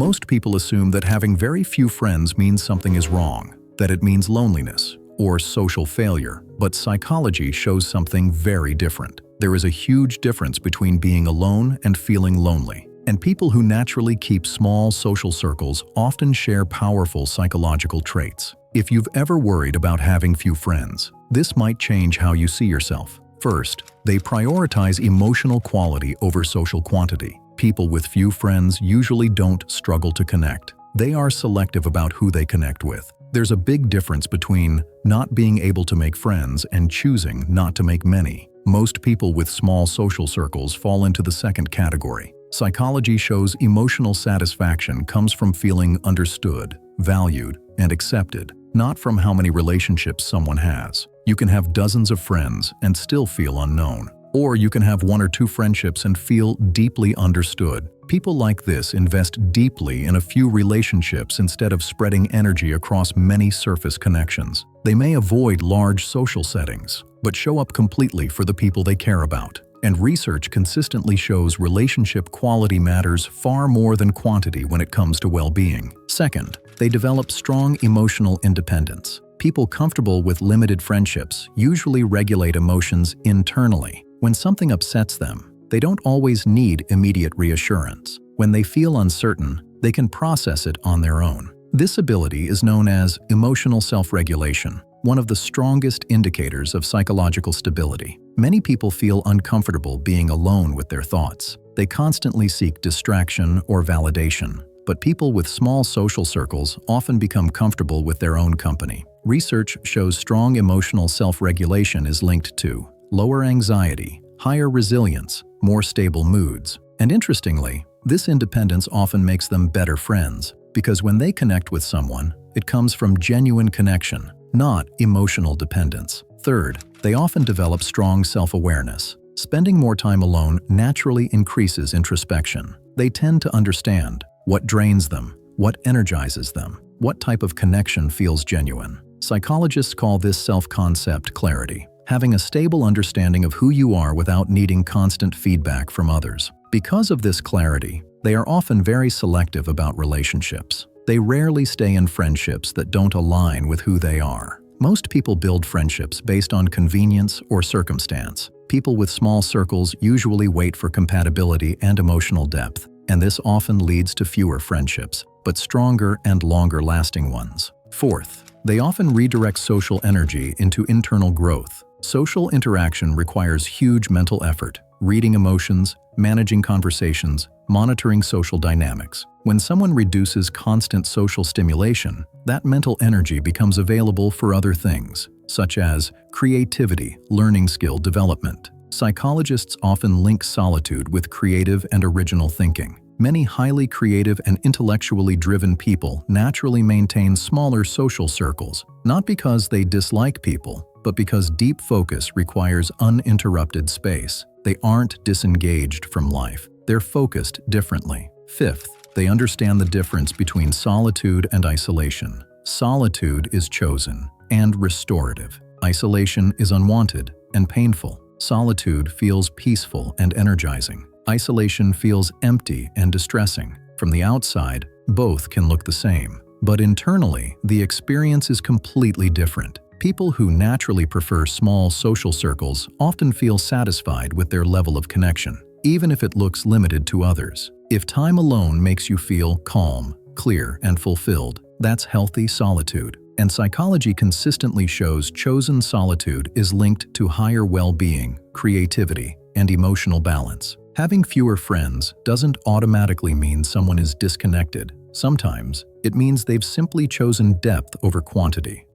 Most people assume that having very few friends means something is wrong, that it means loneliness or social failure, but psychology shows something very different. There is a huge difference between being alone and feeling lonely. And people who naturally keep small social circles often share powerful psychological traits. If you've ever worried about having few friends, this might change how you see yourself. First, they prioritize emotional quality over social quantity. People with few friends usually don't struggle to connect. They are selective about who they connect with. There's a big difference between not being able to make friends and choosing not to make many. Most people with small social circles fall into the second category. Psychology shows emotional satisfaction comes from feeling understood, valued, and accepted, not from how many relationships someone has. You can have dozens of friends and still feel unknown. Or you can have 1 or 2 friendships and feel deeply understood. People like this invest deeply in a few relationships instead of spreading energy across many surface connections. They may avoid large social settings, but show up completely for the people they care about. And research consistently shows relationship quality matters far more than quantity when it comes to well-being. Second, they develop strong emotional independence. People comfortable with limited friendships usually regulate emotions internally. When something upsets them, they don't always need immediate reassurance. When they feel uncertain, they can process it on their own. This ability is known as emotional self-regulation, one of the strongest indicators of psychological stability. Many people feel uncomfortable being alone with their thoughts. They constantly seek distraction or validation. But people with small social circles often become comfortable with their own company. Research shows strong emotional self-regulation is linked to lower anxiety, higher resilience, more stable moods. And interestingly, this independence often makes them better friends, because when they connect with someone, it comes from genuine connection, not emotional dependence. Third, they often develop strong self-awareness. Spending more time alone naturally increases introspection. They tend to understand what drains them, what energizes them, what type of connection feels genuine. Psychologists call this self-concept clarity, having a stable understanding of who you are without needing constant feedback from others. Because of this clarity, they are often very selective about relationships. They rarely stay in friendships that don't align with who they are. Most people build friendships based on convenience or circumstance. People with small circles usually wait for compatibility and emotional depth, and this often leads to fewer friendships, but stronger and longer-lasting ones. Fourth, they often redirect social energy into internal growth. Social interaction requires huge mental effort, reading emotions, managing conversations, monitoring social dynamics. When someone reduces constant social stimulation, that mental energy becomes available for other things, such as creativity, learning skill development. Psychologists often link solitude with creative and original thinking. Many highly creative and intellectually driven people naturally maintain smaller social circles, not because they dislike people, but because deep focus requires uninterrupted space. They aren't disengaged from life. They're focused differently. Fifth, they understand the difference between solitude and isolation. Solitude is chosen and restorative. Isolation is unwanted and painful. Solitude feels peaceful and energizing. Isolation feels empty and distressing. From the outside, both can look the same, but internally, the experience is completely different. People who naturally prefer small social circles often feel satisfied with their level of connection, even if it looks limited to others. If time alone makes you feel calm, clear, and fulfilled, that's healthy solitude. And psychology consistently shows chosen solitude is linked to higher well-being, creativity, and emotional balance. Having fewer friends doesn't automatically mean someone is disconnected. Sometimes, it means they've simply chosen depth over quantity.